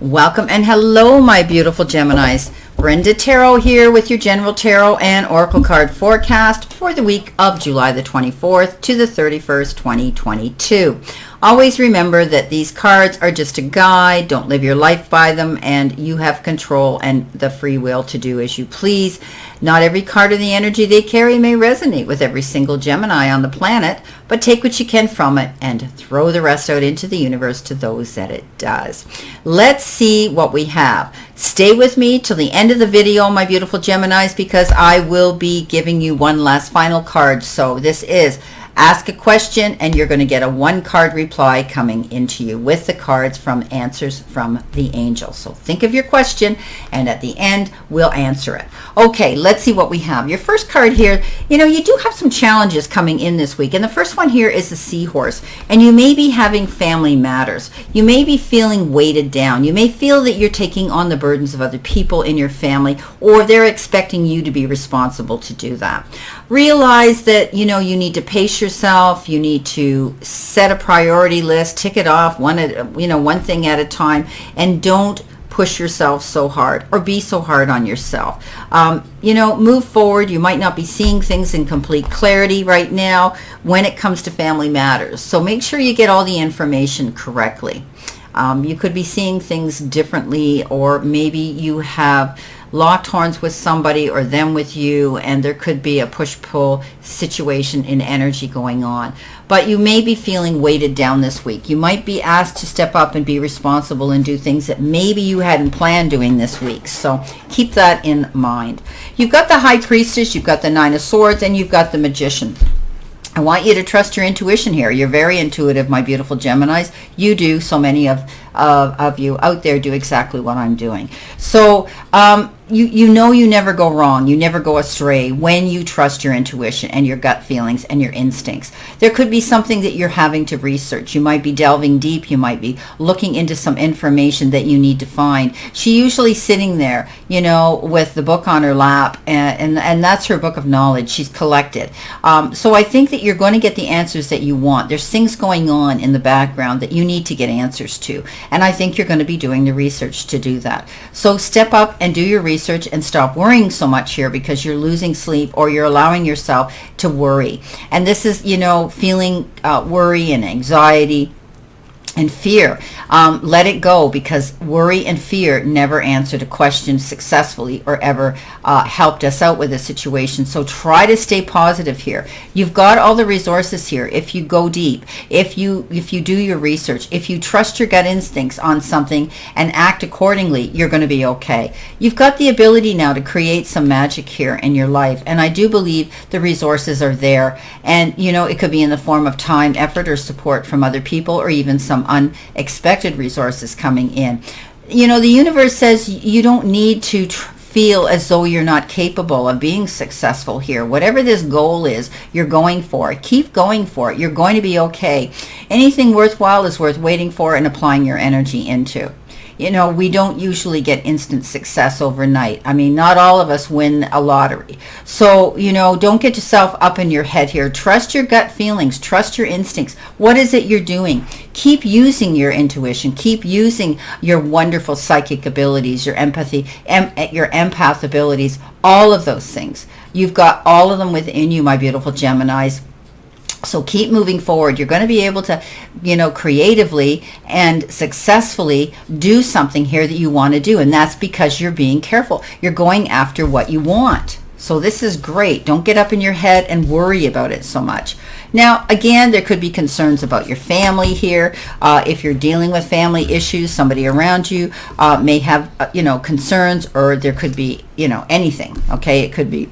Welcome and hello, my beautiful Geminis. Brenda Tarot here with your General Tarot and Oracle card forecast for the week of July the 24th to the 31st, 2022. Always remember that these cards are just a guide. Don't live your life by them, and you have control and the free will to do as you please. Not every card of the energy they carry may resonate with every single Gemini on the planet, but take what you can from it and throw the rest out into the universe to those that it does. Let's see what we have. Stay with me till the end of the video, my beautiful Geminis, because I will be giving you one last final card. So this is ask a question and you're going to get a one card reply coming into you with the cards from Answers from the Angels. So think of your question and at the end we'll answer it. Okay, let's see what we have. Your first card here, you do have some challenges coming in this week, and the first one here is the Seahorse, and you may be having family matters. You may be feeling weighted down. You may feel that you're taking on the burdens of other people in your family, or they're expecting you to be responsible to do that. Realize that you need to pace yourself. You need to set a priority list, tick it off one thing at a time, and don't push yourself so hard or be so hard on yourself. Move forward. You might not be seeing things in complete clarity right now when it comes to family matters. So make sure you get all the information correctly. You could be seeing things differently, or maybe you have locked horns with somebody or them with you, and there could be a push-pull situation in energy going on. But you may be feeling weighted down this week. You might be asked to step up and be responsible and do things that maybe you hadn't planned doing this week. So keep that in mind. You've got the High Priestess, you've got the Nine of Swords, and you've got the Magician. I want you to trust your intuition here. You're very intuitive, my beautiful Geminis. You do. So many of you out there do exactly what I'm doing. So you never go wrong. You never go astray when you trust your intuition and your gut feelings and your instincts. There could be something that you're having to research. You might be delving deep. You might be looking into some information that you need to find. She's usually sitting there, with the book on her lap, and that's her book of knowledge. She's collected. So I think that you're going to get the answers that you want. There's things going on in the background that you need to get answers to. And I think you're going to be doing the research to do that. So step up and do your research and stop worrying so much here, because you're losing sleep or you're allowing yourself to worry. And this is, feeling worry and anxiety and fear. Let it go, because worry and fear never answered a question successfully or ever helped us out with a situation. So try to stay positive here. You've got all the resources here. If you go deep, if you do your research, if you trust your gut instincts on something and act accordingly, you're going to be okay. You've got the ability now to create some magic here in your life, and I do believe the resources are there. And it could be in the form of time, effort, or support from other people, or even some unexpected resources coming in. The universe says you don't need to feel as though you're not capable of being successful here. Whatever this goal is you're going for, keep going for it. You're going to be okay. Anything worthwhile is worth waiting for and applying your energy into. We don't usually get instant success overnight. I mean, not all of us win a lottery. So, don't get yourself up in your head here. Trust your gut feelings. Trust your instincts. What is it you're doing? Keep using your intuition. Keep using your wonderful psychic abilities, your empathy, your empath abilities, all of those things. You've got all of them within you, my beautiful Geminis. So keep moving forward. You're going to be able to, creatively and successfully do something here that you want to do. And that's because you're being careful. You're going after what you want. So this is great. Don't get up in your head and worry about it so much. Now, again, there could be concerns about your family here. If you're dealing with family issues, somebody around you may have, concerns, or there could be, anything. Okay, it could be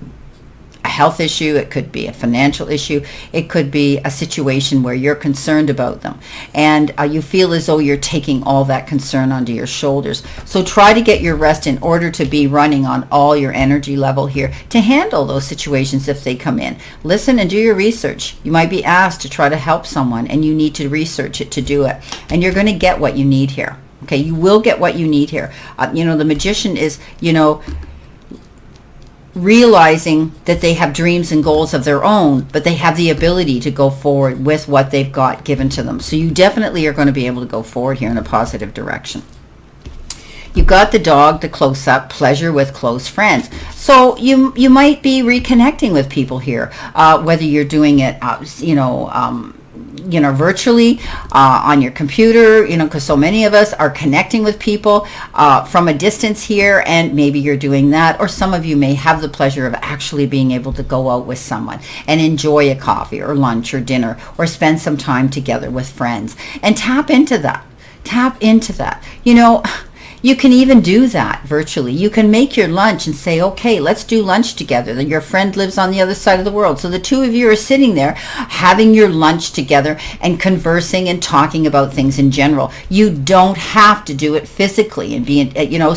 a health issue, it could be a financial issue, it could be a situation where you're concerned about them, and you feel as though you're taking all that concern onto your shoulders. So try to get your rest in order to be running on all your energy level here to handle those situations if they come in. Listen and do your research. You might be asked to try to help someone, and you need to research it to do it, and you're going to get what you need here. Okay, you will get what you need here. The Magician is, realizing that they have dreams and goals of their own, but they have the ability to go forward with what they've got given to them. So you definitely are going to be able to go forward here in a positive direction. You've got the dog, the close-up, pleasure with close friends. So you might be reconnecting with people here, whether you're doing it, virtually, on your computer, because so many of us are connecting with people from a distance here, and maybe you're doing that, or some of you may have the pleasure of actually being able to go out with someone and enjoy a coffee or lunch or dinner, or spend some time together with friends, and tap into that. You can even do that virtually. You can make your lunch and say, okay, let's do lunch together. Your friend lives on the other side of the world. So the two of you are sitting there having your lunch together and conversing and talking about things in general. You don't have to do it physically and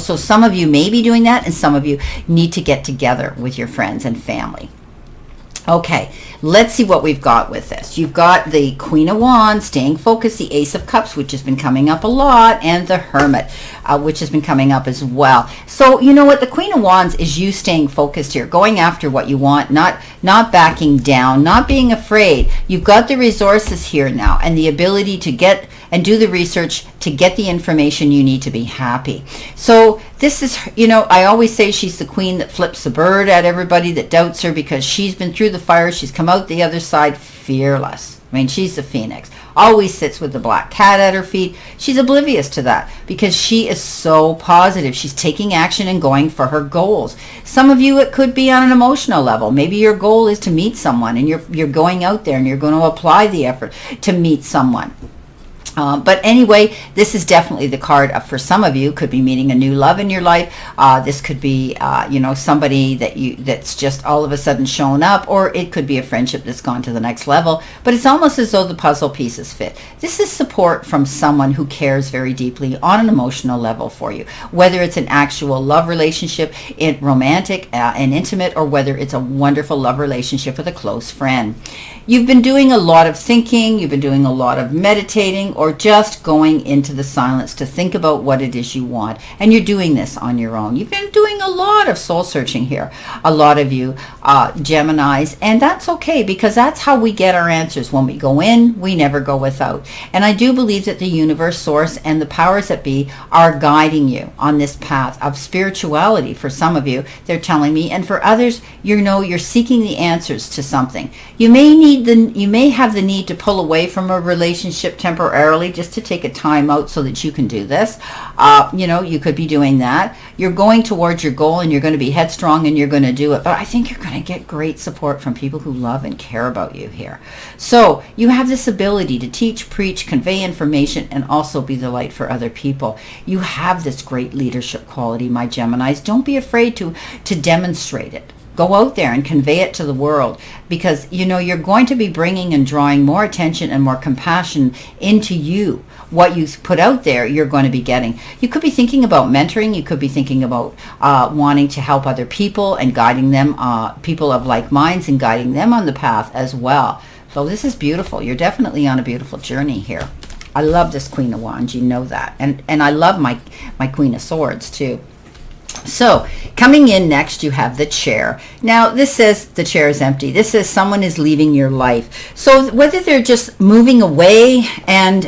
so some of you may be doing that, and some of you need to get together with your friends and family. Okay, let's see what we've got with this. You've got the Queen of Wands, staying focused, the Ace of Cups, which has been coming up a lot, and the Hermit, which has been coming up as well. So you know what? The Queen of Wands is you staying focused here, going after what you want, not backing down, not being afraid. You've got the resources here now and the ability to get and do the research to get the information you need to be happy. So this is, I always say she's the queen that flips the bird at everybody that doubts her, because she's been through the fire. She's come out the other side fearless. I mean, she's the phoenix. Always sits with the black cat at her feet. She's oblivious to that because she is so positive. She's taking action and going for her goals. Some of you, it could be on an emotional level. Maybe your goal is to meet someone, and you're going out there and you're going to apply the effort to meet someone. But anyway, this is definitely the card for some of you. Could be meeting a new love in your life. This could be, somebody that's just all of a sudden shown up, or it could be a friendship that's gone to the next level. But it's almost as though the puzzle pieces fit. This is support from someone who cares very deeply on an emotional level for you, whether it's an actual love relationship, romantic and intimate, or whether it's a wonderful love relationship with a close friend. You've been doing a lot of thinking, you've been doing a lot of meditating, or just going into the silence to think about what it is you want. And you're doing this on your own. You've been doing a lot of soul searching here, a lot of you Geminis, and that's okay, because that's how we get our answers. When we go in, we never go without. And I do believe that the universe, source, and the powers that be are guiding you on this path of spirituality. For some of you, they're telling me, and for others, you're seeking the answers to something. You may have the need to pull away from a relationship temporarily, just to take a time out so that you can do this. You could be doing that. You're going towards your goal, and you're going to be headstrong, and you're going to do it. But I think you're going to get great support from people who love and care about you here. So you have this ability to teach, preach, convey information, and also be the light for other people. You have this great leadership quality, my Geminis. Don't be afraid to demonstrate it. Go out there and convey it to the world, because you're going to be bringing and drawing more attention and more compassion into you. What you put out there, you're going to be getting. You could be thinking about mentoring. You could be thinking about wanting to help other people and guiding them, people of like minds, and guiding them on the path as well. So this is beautiful. You're definitely on a beautiful journey here. I love this Queen of Wands. You know that. And I love my Queen of Swords too. So coming in next, you have the Chair. Now this says the chair is empty. This says someone is leaving your life. So whether they're just moving away and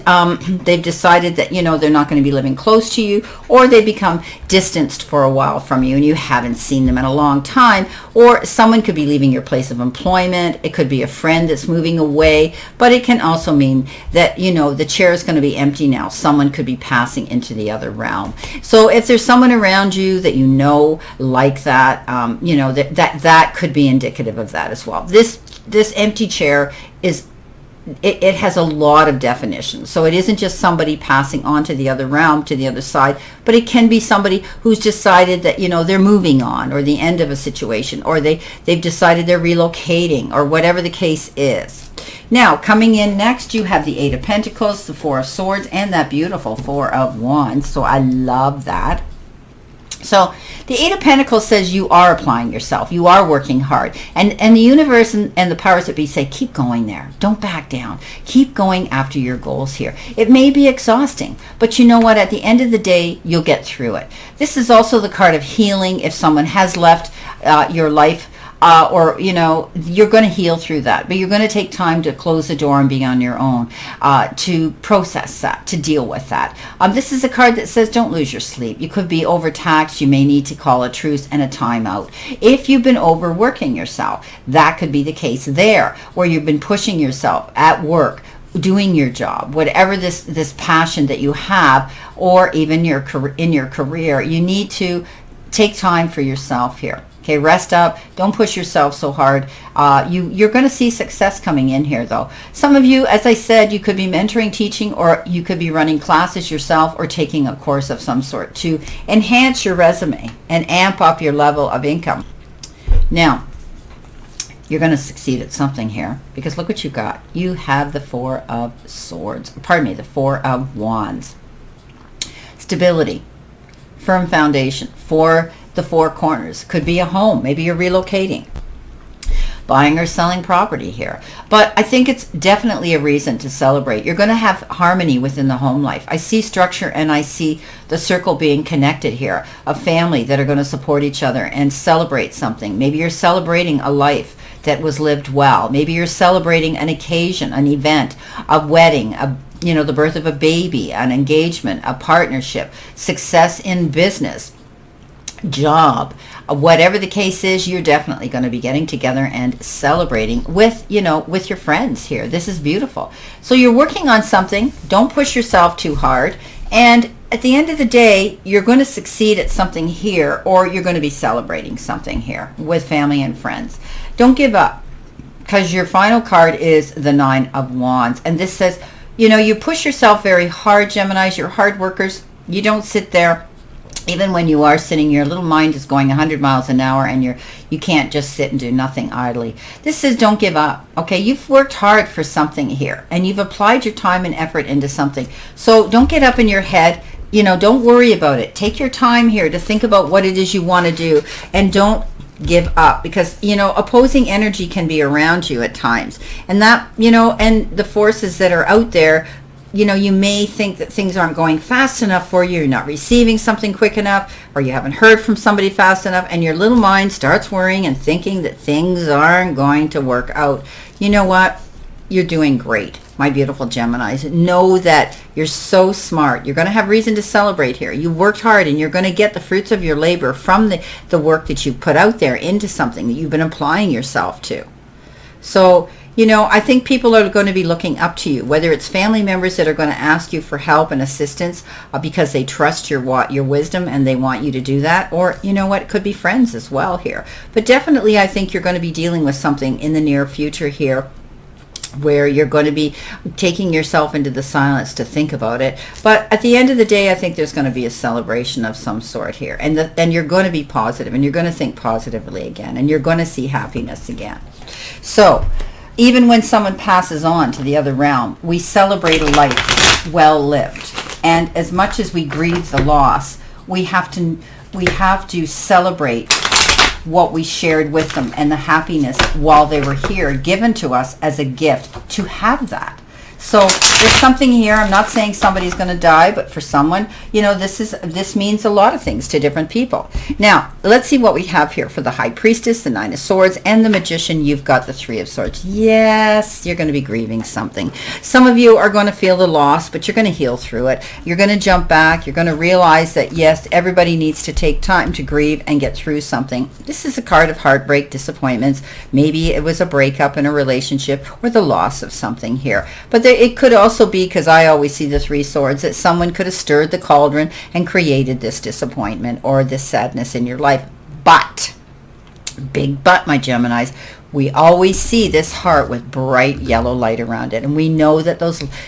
they've decided that they're not going to be living close to you, or they become distanced for a while from you and you haven't seen them in a long time, or someone could be leaving your place of employment. It could be a friend that's moving away, but it can also mean that the chair is going to be empty now. Someone could be passing into the other realm. So if there's someone around you that like that, that could be indicative of that as well. This empty chair is, it has a lot of definitions. So it isn't just somebody passing on to the other realm, to the other side, but it can be somebody who's decided that they're moving on, or the end of a situation, or they've decided they're relocating, or whatever the case is. Now, coming in next, you have the Eight of Pentacles, the Four of Swords, and that beautiful Four of Wands. So I love that. So the Eight of Pentacles says you are applying yourself. You are working hard. And the universe and the powers that be say, keep going there. Don't back down. Keep going after your goals here. It may be exhausting, but you know what? At the end of the day, you'll get through it. This is also the card of healing. If someone has left your life, or, you're going to heal through that. But you're going to take time to close the door and be on your own, to process that, to deal with that. This is a card that says don't lose your sleep. You could be overtaxed. You may need to call a truce and a timeout. If you've been overworking yourself, that could be the case there, where you've been pushing yourself at work, doing your job, whatever this passion that you have, or even in your career. You need to take time for yourself here. Okay, rest up. Don't push yourself so hard. You're going to see success coming in here, though. Some of you, as I said, you could be mentoring, teaching, or you could be running classes yourself or taking a course of some sort to enhance your resume and amp up your level of income. Now, you're going to succeed at something here, because look what you got. You have the Four of Swords. Pardon me, the Four of Wands. Stability, firm foundation for the four corners. Could be a home. Maybe you're relocating, buying or selling property here. But I think it's definitely a reason to celebrate. You're going to have harmony within the home life. I see structure, and I see the circle being connected here, a family that are going to support each other and celebrate something. Maybe you're celebrating a life that was lived well. Maybe you're celebrating an occasion, an event, a wedding, the birth of a baby, an engagement, a partnership, success in business, job. Whatever the case is, you're definitely going to be getting together and celebrating with your friends here. This is beautiful. So you're working on something. Don't push yourself too hard. And at the end of the day, you're going to succeed at something here, or you're going to be celebrating something here with family and friends. Don't give up, because your final card is the Nine of Wands. And this says, you push yourself very hard, Geminis. You're hard workers. You don't sit there. Even when you are sitting, your little mind is going 100 miles an hour, and you can't just sit and do nothing idly. This says don't give up. Okay, you've worked hard for something here, and you've applied your time and effort into something. So don't get up in your head. Don't worry about it. Take your time here to think about what it is you want to do, and don't give up, because opposing energy can be around you at times, and that and the forces that are out there. You may think that things aren't going fast enough for you. You're not receiving something quick enough, or you haven't heard from somebody fast enough, and your little mind starts worrying and thinking that things aren't going to work out. You know what? You're doing great, my beautiful Geminis. Know that you're so smart. You're going to have reason to celebrate here. You worked hard, and you're going to get the fruits of your labor from the work that you've put out there into something that you've been applying yourself to. So, I think people are going to be looking up to you, whether it's family members that are going to ask you for help and assistance because they trust your wisdom and they want you to do that, or, it could be friends as well here. But definitely, I think you're going to be dealing with something in the near future here, where you're going to be taking yourself into the silence to think about it. But at the end of the day, I think there's going to be a celebration of some sort here. And you're going to be positive, and you're going to think positively again, and you're going to see happiness again. So even when someone passes on to the other realm, we celebrate a life well lived. And as much as we grieve the loss, we have to celebrate what we shared with them and the happiness while they were here, given to us as a gift to have that. So there's something here. I'm not saying somebody's going to die, but for someone, this means a lot of things to different people. Now, let's see what we have here for the High Priestess, the Nine of Swords, and the Magician. You've got the Three of Swords. Yes, you're going to be grieving something. Some of you are going to feel the loss, but you're going to heal through it. You're going to jump back. You're going to realize that, yes, everybody needs to take time to grieve and get through something. This is a card of heartbreak, disappointments. Maybe it was a breakup in a relationship or the loss of something here. But it could also be, because I always see the Three Swords, that someone could have stirred the cauldron and created this disappointment or this sadness in your life. But, big but, my Geminis, we always see this heart with bright yellow light around it. And we know that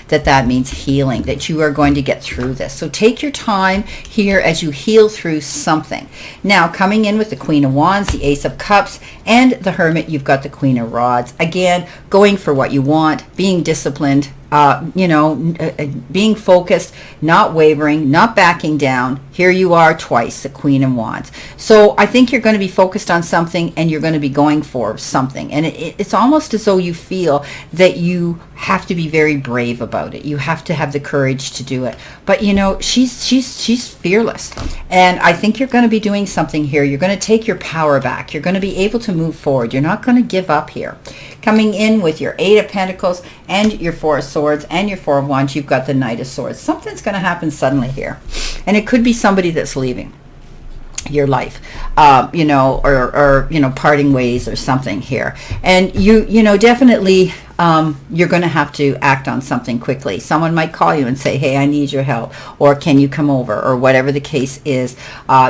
that means healing, that you are going to get through this. So take your time here as you heal through something. Now, coming in with the Queen of Wands, the Ace of Cups, and the Hermit, you've got the Queen of Rods. Again, going for what you want, being disciplined, being focused, not wavering, not backing down. Here you are twice, the Queen of Wands. So I think you're going to be focused on something, and you're going to be going for something. And it's almost as though you feel that you have to be very brave about it. You have to have the courage to do it. But you know, she's fearless. And I think you're going to be doing something here. You're going to take your power back. You're going to be able to move forward. You're not going to give up here. Coming in with your 8 of Pentacles and your 4 of Swords and your 4 of Wands, you've got the Knight of Swords. Something's going to happen suddenly here. And it could be somebody that's leaving your life, you know, or you know, parting ways or something here. And you know, definitely you're going to have to act on something quickly. Someone might call you and say, hey, I need your help, or can you come over, or whatever the case is.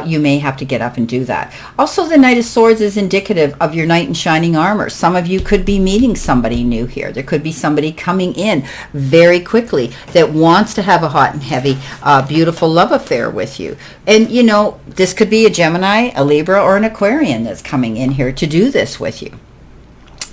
You may have to get up and do that. Also, the Knight of Swords is indicative of your knight in shining armor. Some of you could be meeting somebody new here. There could be somebody coming in very quickly that wants to have a hot and heavy, beautiful love affair with you. And you know, this could be a Gemini, a Libra, or an Aquarian that's coming in here to do this with you.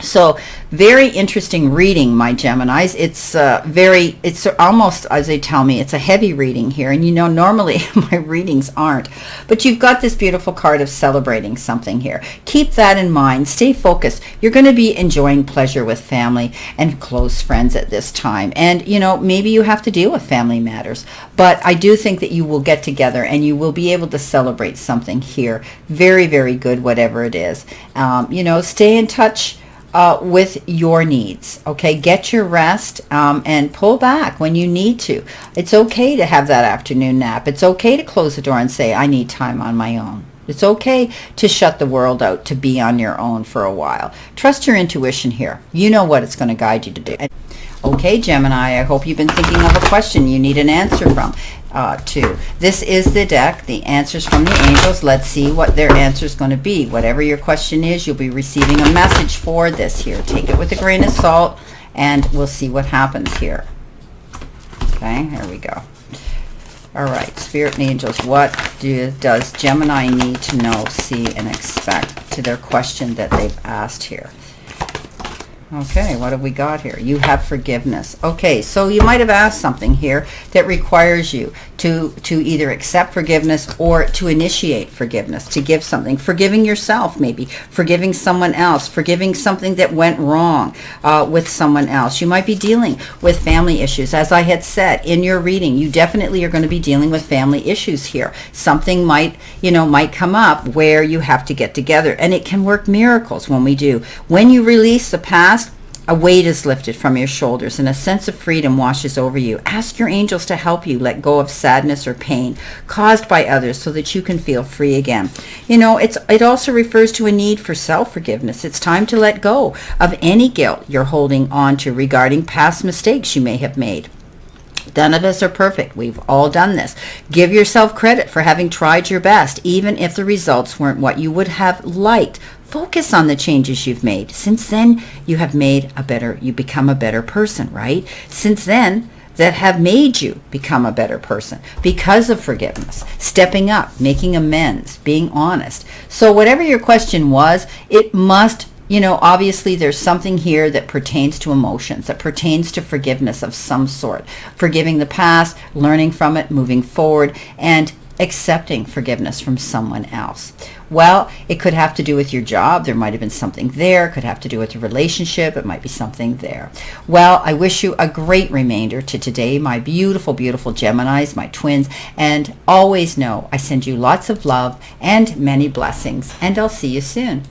So very interesting reading, my Geminis. It's almost, as they tell me, it's a heavy reading here. And you know, normally my readings aren't. But you've got this beautiful card of celebrating something here. Keep that in mind. Stay focused. You're going to be enjoying pleasure with family and close friends at this time. And, you know, maybe you have to deal with family matters. But I do think that you will get together and you will be able to celebrate something here. Very, very good, whatever it is. You know, stay in touch with your needs. Okay, get your rest and pull back when you need to. It's okay to have that afternoon nap. It's okay to close the door and say, I need time on my own. It's okay to shut the world out, to be on your own for a while. Trust your intuition here. You know what it's going to guide you to do. Okay, Gemini, I hope you've been thinking of a question you need an answer from. This is the deck, the answers from the angels. Let's see what their answer is going to be. Whatever your question is, you'll be receiving a message for this here. Take it with a grain of salt, and we'll see what happens here. Okay, here we go. All right, Spirit and Angels, what does Gemini need to know, see, and expect to their question that they've asked here? Okay, what have we got here? You have forgiveness. Okay, so you might have asked something here that requires you to either accept forgiveness or to initiate forgiveness, to give something. Forgiving yourself, maybe. Forgiving someone else. Forgiving something that went wrong with someone else. You might be dealing with family issues. As I had said in your reading, you definitely are going to be dealing with family issues here. Something might come up where you have to get together. And it can work miracles when we do. When you release the past, a weight is lifted from your shoulders and a sense of freedom washes over you. Ask your angels to help you let go of sadness or pain caused by others so that you can feel free again. You know, it also refers to a need for self-forgiveness. It's time to let go of any guilt you're holding on to regarding past mistakes you may have made. None of us are perfect. We've all done this. Give yourself credit for having tried your best, even if the results weren't what you would have liked. Focus on the changes you've made. Since then, you become a better person, right? Since then, that have made you become a better person because of forgiveness, stepping up, making amends, being honest. So whatever your question was, it must, you know, obviously there's something here that pertains to emotions, that pertains to forgiveness of some sort. Forgiving the past, learning from it, moving forward, and accepting forgiveness from someone else. Well, it could have to do with your job. There might have been something there. It could have to do with a relationship. It might be something there. Well, I wish you a great remainder to today, my beautiful, beautiful Geminis, my twins, and always know I send you lots of love and many blessings, and I'll see you soon.